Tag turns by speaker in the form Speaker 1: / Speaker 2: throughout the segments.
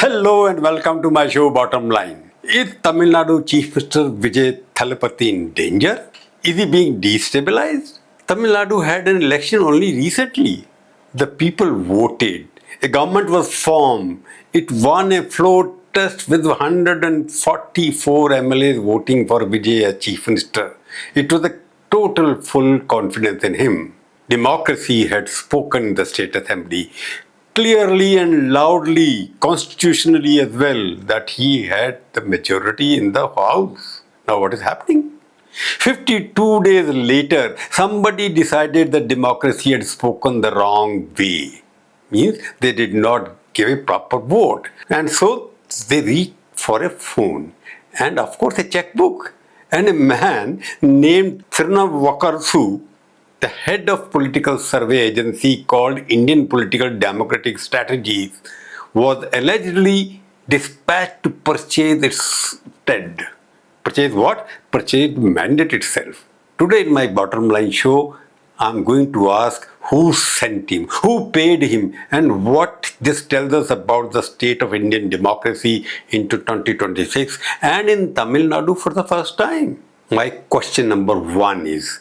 Speaker 1: Hello and welcome to my show Bottomline. Is Tamil Nadu Chief Minister Vijay in danger? Is he being destabilized? Tamil Nadu had an election only recently. The people voted. A government was formed. It won a floor test with 144 MLAs voting for Vijay as Chief Minister. It was a total full confidence in him. Democracy had spoken in the State Assembly clearly and loudly, constitutionally as well, that he had the majority in the House. Now what is happening? 52 days later, somebody decided that democracy had spoken the wrong way. Means they did not give a proper vote. And so they reached for a phone and of course a checkbook. And a man named Thirunavukkarasu, the head of political survey agency called Indian Political Democratic Strategies, was allegedly dispatched to purchase its stead. Purchase what? Purchase the mandate itself. Today in my Bottomline show, I'm going to ask who sent him, who paid him, and what this tells us about the state of Indian democracy into 2026 and in Tamil Nadu for the first time. My question number one is,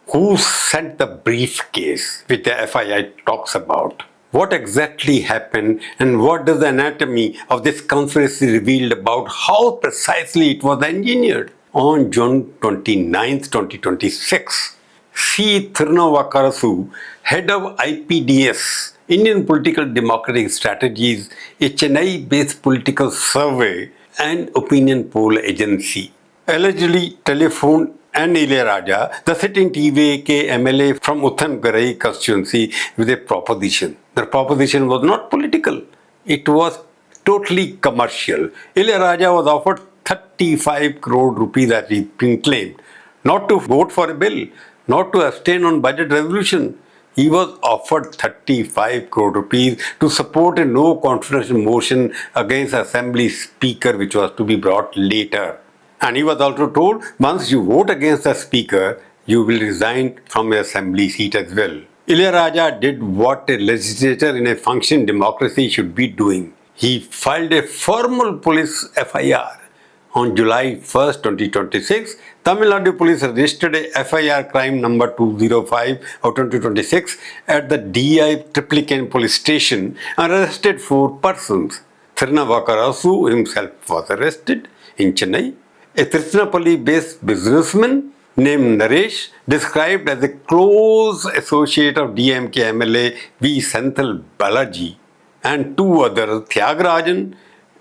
Speaker 1: who sent the briefcase which the FII talks about? What exactly happened and what does the anatomy of this conspiracy reveal about how precisely it was engineered? On June 29, 2026, C. Thirunavukkarasu, head of IPDS, Indian Political Democratic Strategies, a Chennai-based political survey and opinion poll agency, allegedly telephoned and Ilayaraja, the sitting TVK MLA from Uttangarai constituency, with a proposition. The proposition was not political. It was totally commercial. Ilayaraja was offered 35 crore rupees as he claimed, not to vote for a bill, not to abstain on budget resolution. He was offered 35 crore rupees to support a no confidence motion against Assembly Speaker which was to be brought later. And he was also told, once you vote against the speaker, you will resign from your assembly seat as well. Ilayaraja did what a legislator in a functioning democracy should be doing. He filed a formal police FIR. On July 1st, 2026, Tamil Nadu police registered a FIR crime number 205 of 2026 at the DI Triplicane police station and arrested 4 persons. Thirunavukkarasu himself was arrested in Chennai. A Tiruchinnappalli-based businessman named Naresh, described as a close associate of DMK MLA V. Senthil Balaji, and 2 others, Thiagarajan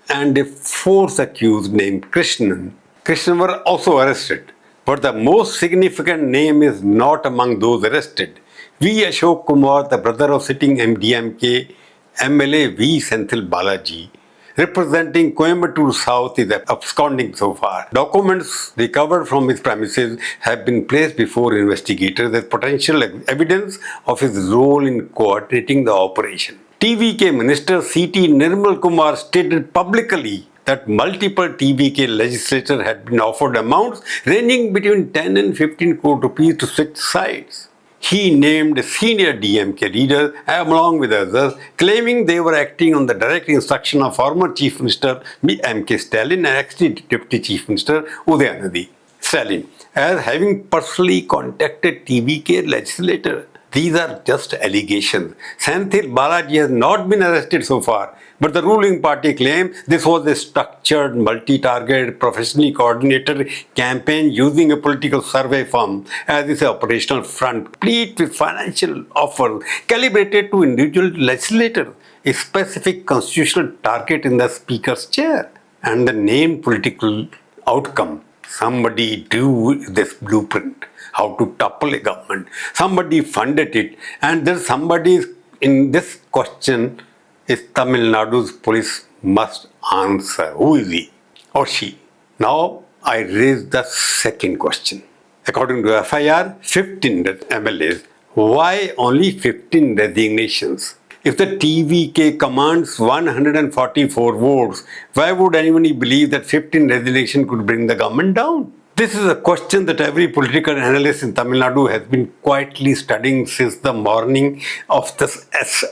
Speaker 1: and a 4th accused named Krishnan. Krishnan were also arrested, but the most significant name is not among those arrested. V. Ashok Kumar, the brother of sitting DMK MLA V. Senthil Balaji, representing Coimbatore South, is absconding so far. Documents recovered from his premises have been placed before investigators as potential evidence of his role in coordinating the operation. TVK Minister C.T. Nirmal Kumar stated publicly that multiple TVK legislators had been offered amounts ranging between 10 and 15 crore rupees to switch sides. He named a senior DMK leader along with others, claiming they were acting on the direct instruction of former Chief Minister M.K. Stalin and ex-Deputy Chief Minister Udayanidhi Stalin as having personally contacted TVK legislator. These are just allegations. Senthil Balaji has not been arrested so far, but the ruling party claims this was a structured, multi-targeted, professionally coordinated campaign using a political survey firm as its operational front, complete with financial offers calibrated to individual legislators, a specific constitutional target in the speaker's chair, and the named political outcome. Somebody drew this blueprint, how to topple a government. Somebody funded it, and there's somebody in this question is Tamil Nadu's police must answer. Who is he or she? Now I raise the second question. According to FIR, 15 MLAs. Why only 15 resignations? If the TVK commands 144 votes, why would anybody believe that 15 resignations could bring the government down? This is a question that every political analyst in Tamil Nadu has been quietly studying since the morning of the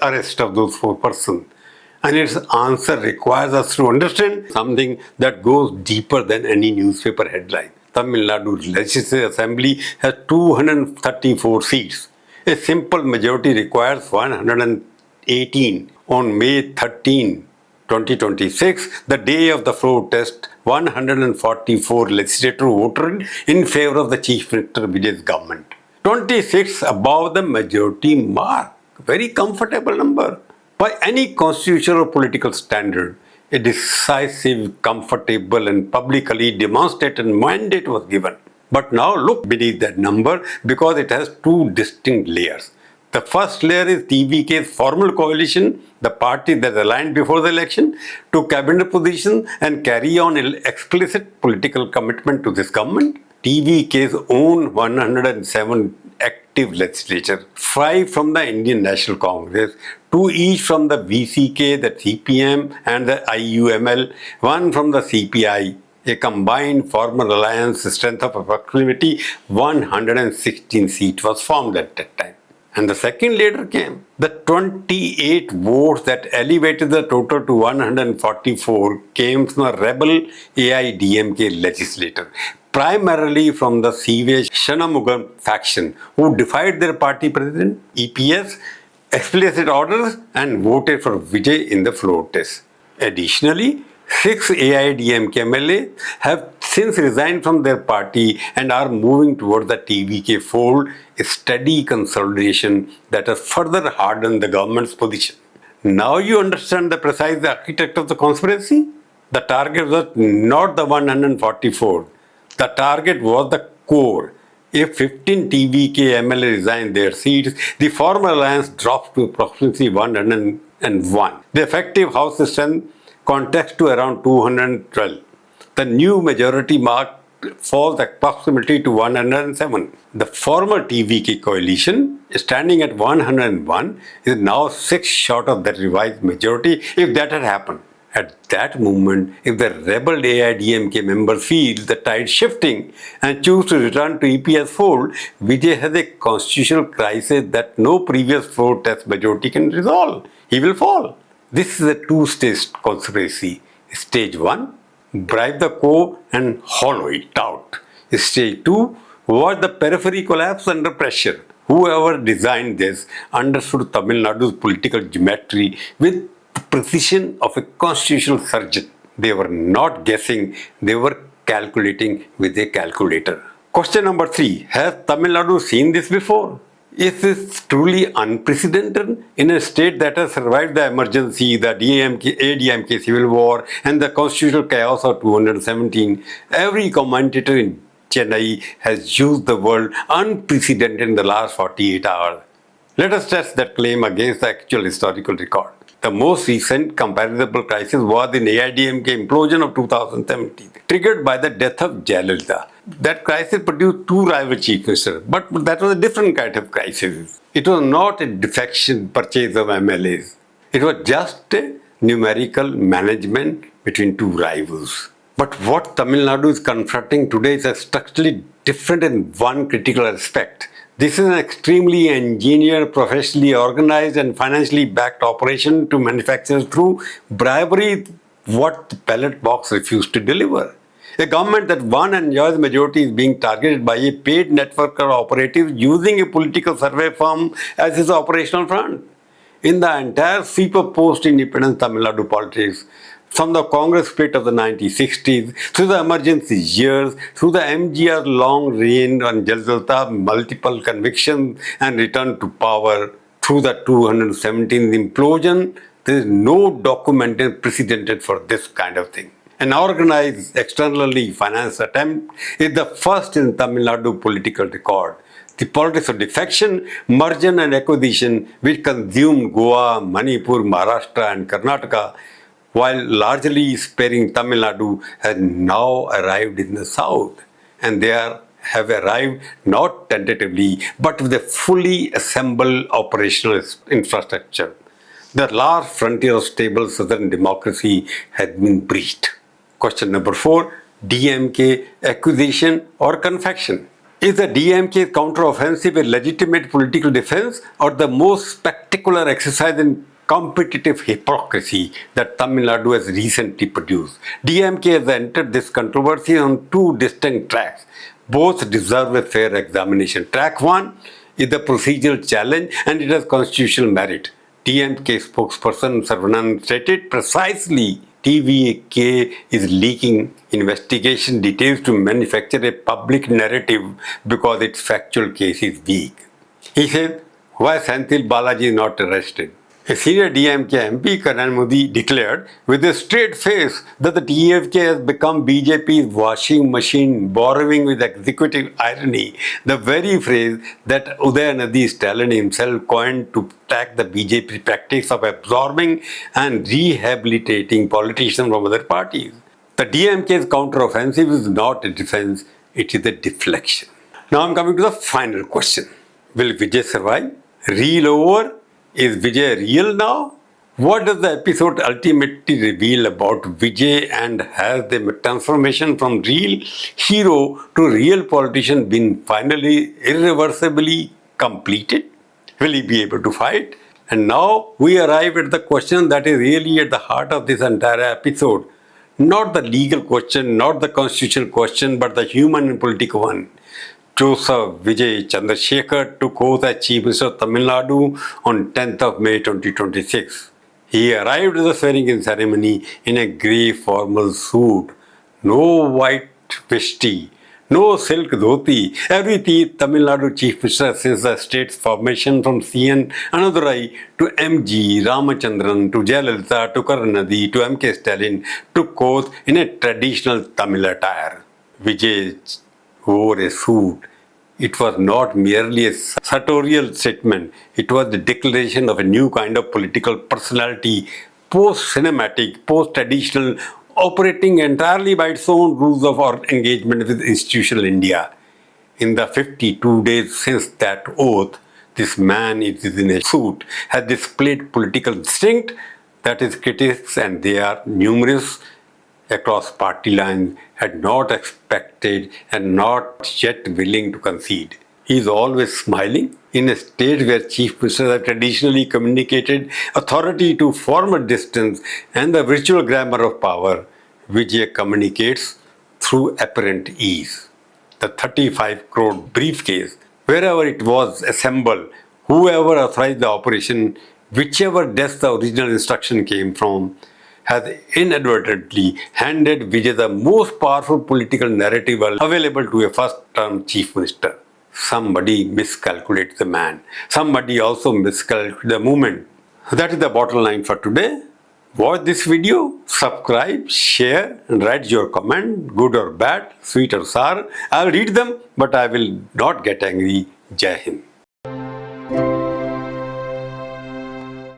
Speaker 1: arrest of those 4 persons. And its answer requires us to understand something that goes deeper than any newspaper headline. Tamil Nadu Legislative Assembly has 234 seats. A simple majority requires 118. On May 13, 2026, the day of the floor test, 144 legislators voted in favor of the Chief Minister Vijay's government. 26 above the majority mark. Very comfortable number. By any constitutional or political standard, a decisive, comfortable, and publicly demonstrated mandate was given. But now look beneath that number because it has two distinct layers. The first layer is TVK's formal coalition, the party that aligned before the election, to cabinet position and carry on explicit political commitment to this government. TVK's own 107 active legislature, 5 from the Indian National Congress, 2 each from the VCK, the CPM and the IUML, 1 from the CPI, a combined formal alliance strength of approximately 116 seats was formed at that time. And the second later came. The 28 votes that elevated the total to 144 came from a rebel AIDMK legislator, primarily from the CV Shanmugam faction, who defied their party president, EPS, explicit orders and voted for Vijay in the floor test. Additionally, 6 AIDMK MLAs have since resigned from their party and are moving towards the TVK fold, a steady consolidation that has further hardened the government's position. Now you understand the precise architect of the conspiracy? The target was not the 144. The target was the core. If 15 TVK MLA resigned their seats, the former alliance drops to approximately 101. The effective House strength contracts to around 212. The new majority mark falls approximately to 107. The former TVK coalition, standing at 101, is now 6 short of that revised majority if that had happened. At that moment, if the rebel AIDMK members feel the tide shifting and choose to return to EPS fold, Vijay has a constitutional crisis that no previous floor test majority can resolve. He will fall. This is a two-stage conspiracy. Stage 1, bribe the coup and hollow it out. Stage 2, watch the periphery collapse under pressure. Whoever designed this understood Tamil Nadu's political geometry with the precision of a constitutional surgeon. They were not guessing, they were calculating with a calculator. Question number 3. Has Tamil Nadu seen this before? Is this truly unprecedented in a state that has survived the emergency, the ADMK civil war, and the constitutional chaos of 217? Every commentator in Chennai has used the word unprecedented in the last 48 hours. Let us test that claim against the actual historical record. The most recent comparable crisis was in AIDMK implosion of 2017, triggered by the death of Jayalalitha. That crisis produced 2 rival chief ministers, but that was a different kind of crisis. It was not a defection purchase of MLAs. It was just a numerical management between 2 rivals. But what Tamil Nadu is confronting today is structurally different in one critical aspect. This is an extremely engineered, professionally organized and financially backed operation to manufacture through bribery what the ballot box refused to deliver. A government that won and enjoys majority is being targeted by a paid network of operatives using a political survey firm as its operational front. In the entire sweep of post-independence Tamil Nadu politics, from the Congress split of the 1960s, through the emergency years, through the MGR long reign on Jayalalitha, multiple convictions and return to power, through the 217th implosion, there is no documented precedent for this kind of thing. An organized, externally financed attempt is the first in Tamil Nadu political record. The politics of defection, merger and acquisition, which consumed Goa, Manipur, Maharashtra and Karnataka, while largely sparing Tamil Nadu, has now arrived in the south. And they have arrived not tentatively, but with a fully assembled operational infrastructure. The last frontier of stable southern democracy has been breached. Question number 4, DMK acquisition or confection. Is the DMK counter-offensive a legitimate political defense or the most spectacular exercise in competitive hypocrisy that Tamil Nadu has recently produced. DMK has entered this controversy on two distinct tracks. Both deserve a fair examination. Track 1 is the procedural challenge and it has constitutional merit. DMK spokesperson Sarvanan stated precisely TVK is leaking investigation details to manufacture a public narrative because its factual case is weak. He said, why Senthil Balaji is not arrested? A senior DMK MP, Karan Modi, declared with a straight face that the TVK has become BJP's washing machine, borrowing with executive irony the very phrase that Udayanadi Stalin himself coined to attack the BJP practice of absorbing and rehabilitating politicians from other parties. The DMK's counter-offensive is not a defense, it is a deflection. Now I'm coming to the final question. Will Vijay survive? Real over? Is Vijay real now? What does the episode ultimately reveal about Vijay, and has the transformation from real hero to real politician been finally irreversibly completed? Will he be able to fight? And now we arrive at the question that is really at the heart of this entire episode. Not the legal question, not the constitutional question, but the human and political one. Joseph Vijay Chandrasekhar took oath as Chief Minister of Tamil Nadu on 10th of May 2026. He arrived at the swearing-in ceremony in a grey formal suit. No white vesti, no silk dhoti. Every Tamil Nadu Chief Minister since the state's formation from CN Anadurai to MG Ramachandran to Jayalalitha to Karunanidhi to MK Stalin took oath in a traditional Tamil attire. Vijay wore a suit. It was not merely a sartorial statement, it was the declaration of a new kind of political personality, post-cinematic, post-traditional, operating entirely by its own rules of our engagement with institutional India. In the 52 days since that oath, this man is in a suit, has displayed political instinct that his critics, and they are numerous, across party lines, had not expected and not yet willing to concede. He is always smiling. In a state where chief ministers have traditionally communicated authority to form a distance and the virtual grammar of power, Vijay communicates through apparent ease. The 35 crore briefcase, wherever it was assembled, whoever authorized the operation, whichever desk the original instruction came from, has inadvertently handed Vijay the most powerful political narrative available to a first-term chief minister. Somebody miscalculates the man. Somebody also miscalculates the movement. That is the bottom line for today. Watch this video, subscribe, share, and write your comment, good or bad, sweet or sour. I will read them, but I will not get angry. Jai Hind.